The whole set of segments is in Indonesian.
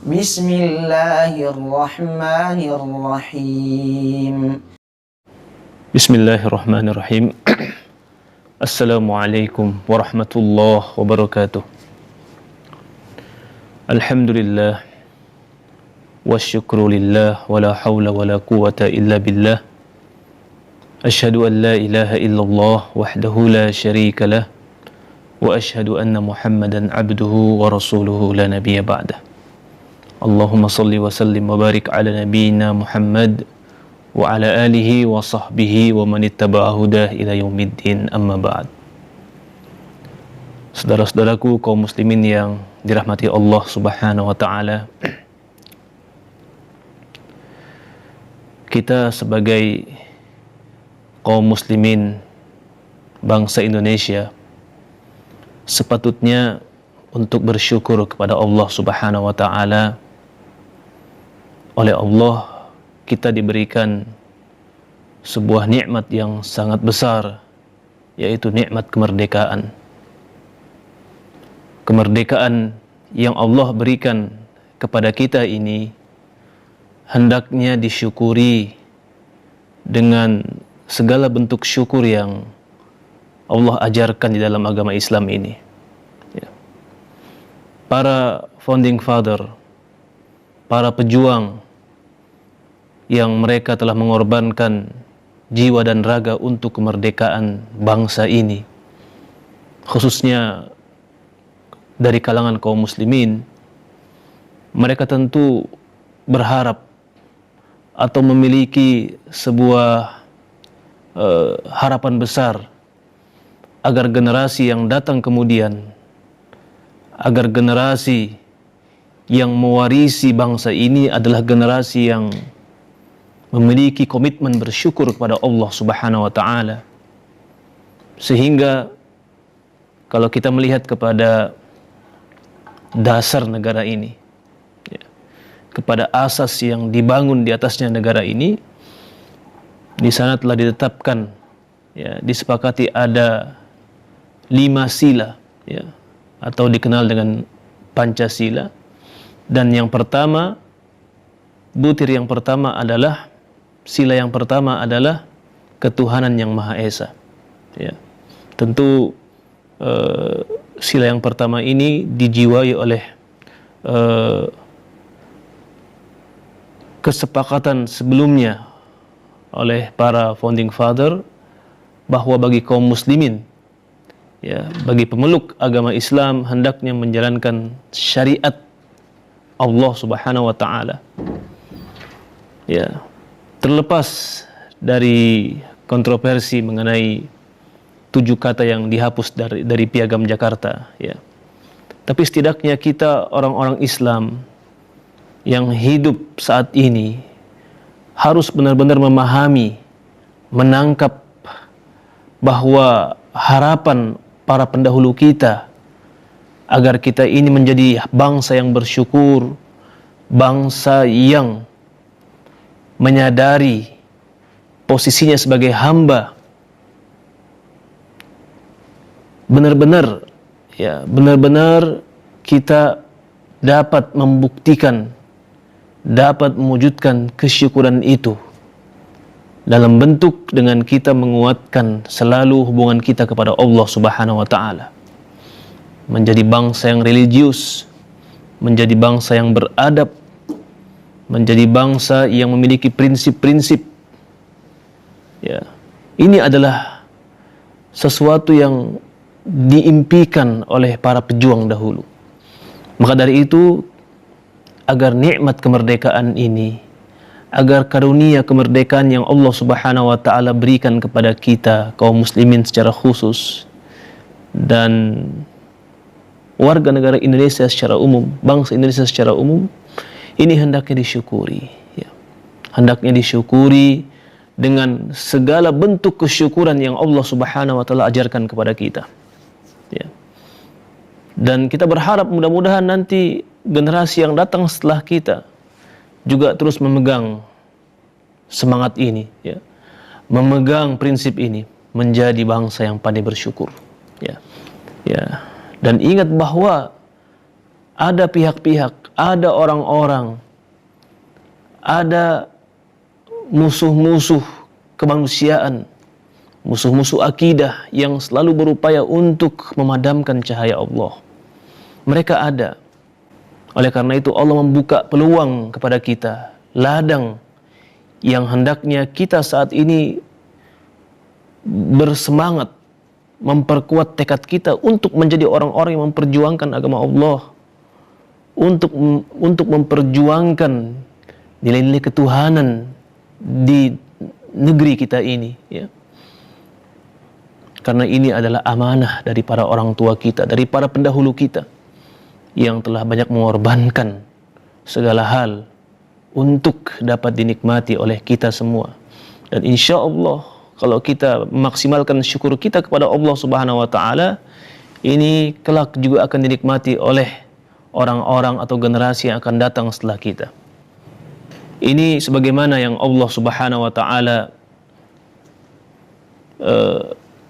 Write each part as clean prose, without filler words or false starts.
Bismillahirrahmanirrahim. Bismillahirrahmanirrahim. Assalamualaikum warahmatullahi wabarakatuh. Alhamdulillah wasyukru lillah wala hawla wala quwata illa billah. Asyhadu an la ilaha illallah wahdahu la syarika lah wa asyhadu anna Muhammadan abduhu wa rasuluhu la nabiyya ba'dah. Allahumma salli wa sallim wa barik ala nabiyyina Muhammad wa ala alihi wa sahbihi wa man ittaba'a hudah ila yaumiddin, amma ba'd. Saudara-saudaraku kaum muslimin yang dirahmati Allah Subhanahu wa taala, kita sebagai kaum muslimin bangsa Indonesia sepatutnya untuk bersyukur kepada Allah Subhanahu wa taala. Oleh Allah kita diberikan sebuah nikmat yang sangat besar, yaitu nikmat kemerdekaan. Kemerdekaan yang Allah berikan kepada kita ini hendaknya disyukuri dengan segala bentuk syukur yang Allah ajarkan di dalam agama Islam ini. Para founding father, para pejuang yang mereka telah mengorbankan jiwa dan raga untuk kemerdekaan bangsa ini, khususnya dari kalangan kaum muslimin, mereka tentu berharap atau memiliki sebuah harapan besar agar generasi yang datang kemudian, agar generasi yang mewarisi bangsa ini adalah generasi yang memiliki komitmen bersyukur kepada Allah Subhanahu wa taala. Sehingga kalau kita melihat kepada dasar negara ini, kepada asas yang dibangun di atasnya negara ini, di sana telah ditetapkan, disepakati ada 5 sila, atau dikenal dengan Pancasila. Dan yang pertama, butir yang pertama adalah, sila yang pertama adalah ketuhanan yang Maha Esa. Tentu sila yang pertama ini dijiwai oleh kesepakatan sebelumnya oleh para founding father, bahwa bagi kaum muslimin, bagi pemeluk agama Islam, hendaknya menjalankan syariat Allah Subhanahu wa taala. Terlepas dari kontroversi mengenai 7 kata yang dihapus dari Piagam Jakarta, tapi setidaknya kita orang-orang Islam yang hidup saat ini harus benar-benar memahami, menangkap bahwa harapan para pendahulu kita agar kita ini menjadi bangsa yang bersyukur, bangsa yang menyadari posisinya sebagai hamba, benar-benar kita dapat membuktikan, dapat mewujudkan kesyukuran itu dalam bentuk dengan kita menguatkan selalu hubungan kita kepada Allah Subhanahu wa taala. Menjadi bangsa yang religius, menjadi bangsa yang beradab, menjadi bangsa yang memiliki prinsip-prinsip. Ini adalah sesuatu yang diimpikan oleh para pejuang dahulu. Maka dari itu, agar nikmat kemerdekaan ini, agar karunia kemerdekaan yang Allah Subhanahu wa taala berikan kepada kita kaum muslimin secara khusus dan warga negara Indonesia secara umum, bangsa Indonesia secara umum, ini hendaknya disyukuri. Hendaknya disyukuri dengan segala bentuk kesyukuran yang Allah Subhanahu wa taala ajarkan kepada kita. Dan kita berharap mudah-mudahan nanti generasi yang datang setelah kita juga terus memegang semangat ini, memegang prinsip ini, menjadi bangsa yang pandai bersyukur. Dan ingat bahwa ada pihak-pihak, ada orang-orang, ada musuh-musuh kemanusiaan, musuh-musuh akidah yang selalu berupaya untuk memadamkan cahaya Allah. Mereka ada. Oleh karena itu Allah membuka peluang kepada kita, ladang yang hendaknya kita saat ini bersemangat, memperkuat tekad kita untuk menjadi orang-orang yang memperjuangkan agama Allah, untuk memperjuangkan nilai-nilai ketuhanan di negeri kita ini, ya. Karena ini adalah amanah dari para orang tua kita, dari para pendahulu kita yang telah banyak mengorbankan segala hal untuk dapat dinikmati oleh kita semua. Dan insya Allah kalau kita memaksimalkan syukur kita kepada Allah Subhanahu wa taala, ini kelak juga akan dinikmati oleh orang-orang atau generasi yang akan datang setelah kita. Ini sebagaimana yang Allah Subhanahu wa taala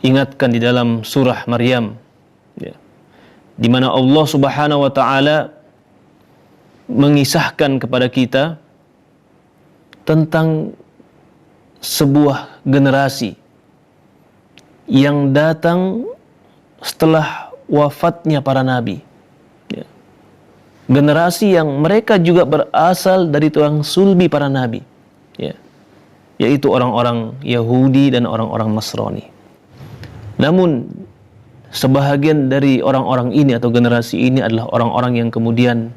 ingatkan di dalam surah Maryam, ya, di mana Allah Subhanahu wa taala mengisahkan kepada kita tentang sebuah generasi yang datang setelah wafatnya para nabi, ya. Generasi yang mereka juga berasal dari tulang sulbi para nabi, ya, yaitu orang-orang Yahudi dan orang-orang Nasrani. Namun sebahagian dari orang-orang ini atau generasi ini adalah orang-orang yang kemudian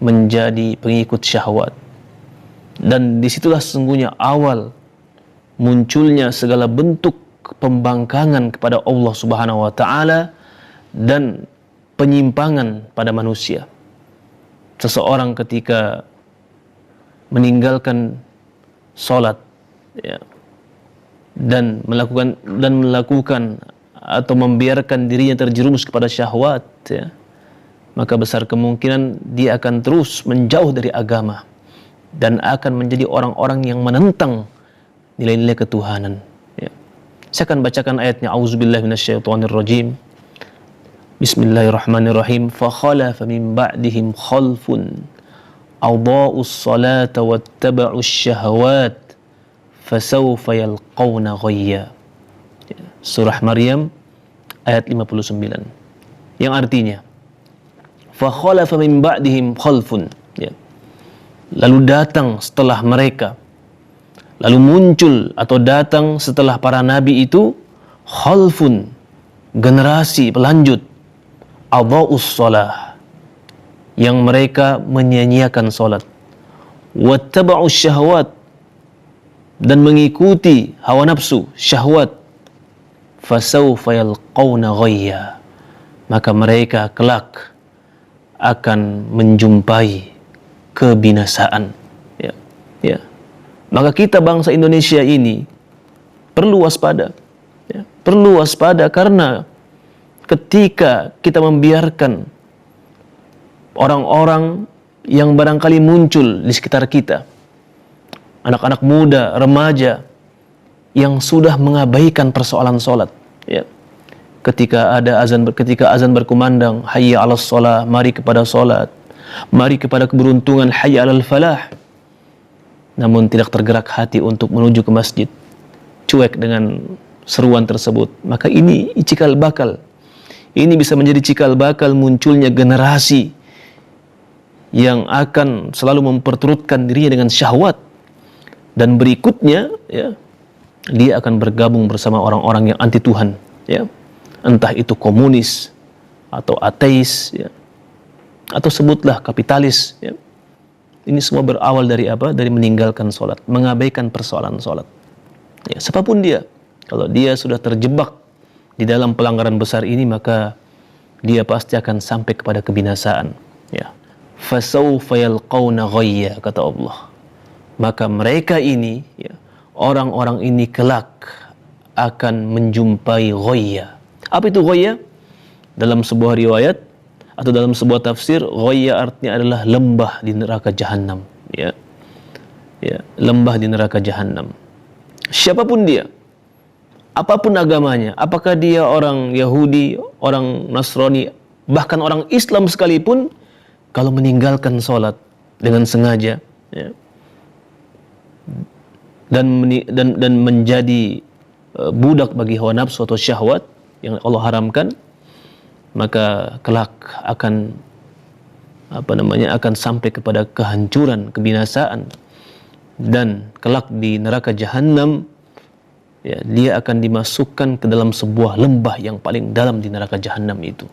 menjadi pengikut syahwat. Dan disitulah sesungguhnya awal munculnya segala bentuk pembangkangan kepada Allah Subhanahu wa taala dan penyimpangan pada manusia. Seseorang ketika meninggalkan salat, ya, dan melakukan atau membiarkan dirinya terjerumus kepada syahwat, ya, maka besar kemungkinan dia akan terus menjauh dari agama dan akan menjadi orang-orang yang menentang nilai-nilai ketuhanan, ya. Saya akan bacakan ayatnya. Auzubillahi minasyaitonirrajim. Bismillahirrahmanirrahim. Fa khalafa min ba'dihim khalfun adaa'us salata wattaba'us syahawat fasawfa yalqawna ghayya. Surah Maryam ayat 59, yang artinya fa khalafa min ba'dihim khalfun, ya, lalu datang setelah mereka, lalu muncul atau datang setelah para nabi itu khalfun, generasi pelanjut, adha'us shalah, yang mereka menyia-nyiakan salat, wattaba'us syahwat, dan mengikuti hawa nafsu, syahwat, fasawfa yalqawna ghayya, maka mereka kelak akan menjumpai kebinasaan, ya, ya. Maka kita bangsa Indonesia ini perlu waspada, ya, perlu waspada, karena ketika kita membiarkan orang-orang yang barangkali muncul di sekitar kita, anak-anak muda, remaja yang sudah mengabaikan persoalan salat, ya. Ketika azan berkumandang, hayya 'alas shalah, mari kepada salat, mari kepada keberuntungan, hayya 'alal falah, namun tidak tergerak hati untuk menuju ke masjid, cuek dengan seruan tersebut, maka ini cikal bakal. Ini bisa menjadi cikal bakal munculnya generasi yang akan selalu memperturutkan dirinya dengan syahwat, dan berikutnya, ya, dia akan bergabung bersama orang-orang yang anti Tuhan, ya, entah itu komunis atau ateis, ya, atau sebutlah kapitalis, ya. Ini semua berawal dari apa? Dari meninggalkan salat, mengabaikan persoalan salat, ya. Siapapun dia, kalau dia sudah terjebak di dalam pelanggaran besar ini, maka dia pasti akan sampai kepada kebinasaan, ya. Fasawfa yalqawna ghayya, kata Allah. Maka mereka ini, ya, orang-orang ini kelak akan menjumpai ghayya. Apa itu ghayya? Dalam sebuah riwayat atau dalam sebuah tafsir, ghayya artinya adalah lembah di neraka jahanam, ya. Ya, lembah di neraka jahanam. Siapapun dia, apapun agamanya, apakah dia orang Yahudi, orang Nasrani, bahkan orang Islam sekalipun, kalau meninggalkan sholat dengan sengaja, ya, dan menjadi budak bagi hawa nafsu atau syahwat yang Allah haramkan, maka kelak akan akan sampai kepada kehancuran, kebinasaan, dan kelak di neraka jahanam, ya, dia akan dimasukkan ke dalam sebuah lembah yang paling dalam di neraka jahanam itu.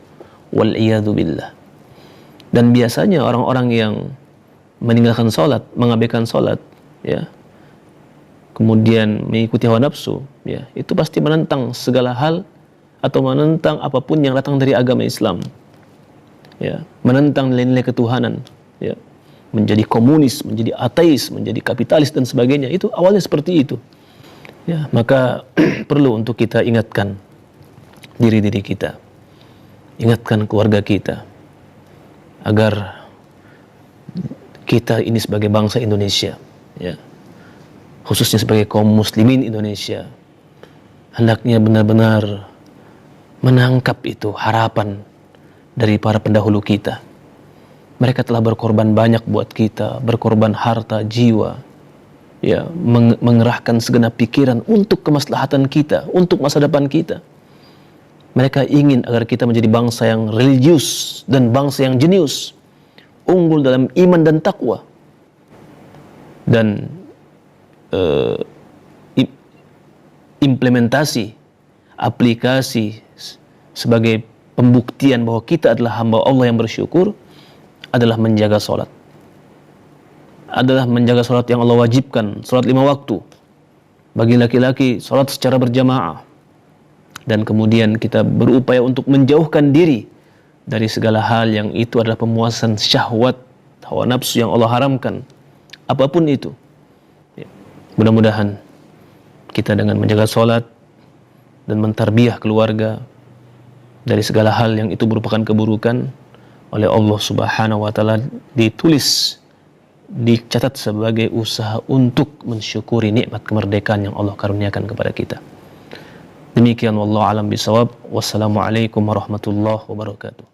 Wal-iyadu billah. Dan biasanya orang-orang yang meninggalkan sholat, mengabaikan sholat, ya, kemudian mengikuti hawa nafsu, ya, itu pasti menentang segala hal atau menentang apapun yang datang dari agama Islam, ya, menentang nilai-nilai ketuhanan, ya, menjadi komunis, menjadi ateis, menjadi kapitalis dan sebagainya. Itu awalnya seperti itu, ya. Maka perlu untuk kita ingatkan diri-diri kita, ingatkan keluarga kita, agar kita ini sebagai bangsa Indonesia, ya, khususnya sebagai kaum muslimin Indonesia, hendaknya benar-benar menangkap itu harapan dari para pendahulu kita. Mereka telah berkorban banyak buat kita, berkorban harta, jiwa, ya, mengerahkan segenap pikiran untuk kemaslahatan kita, untuk masa depan kita. Mereka ingin agar kita menjadi bangsa yang religius dan bangsa yang jenius, unggul dalam iman dan takwa, dan implementasi, aplikasi sebagai pembuktian bahwa kita adalah hamba Allah yang bersyukur adalah menjaga sholat, adalah menjaga sholat yang Allah wajibkan, sholat 5 waktu. Bagi laki-laki, sholat secara berjamaah. Dan kemudian kita berupaya untuk menjauhkan diri dari segala hal yang itu adalah pemuasan syahwat, hawa nafsu yang Allah haramkan, apapun itu. Ya. Mudah-mudahan kita dengan menjaga sholat dan mentarbiyah keluarga dari segala hal yang itu merupakan keburukan, oleh Allah Subhanahu wa Ta'ala ditulis, dicatat sebagai usaha untuk mensyukuri nikmat kemerdekaan yang Allah karuniakan kepada kita. Demikian wallahu alam bisawab. Wassalamualaikum warahmatullahi wabarakatuh.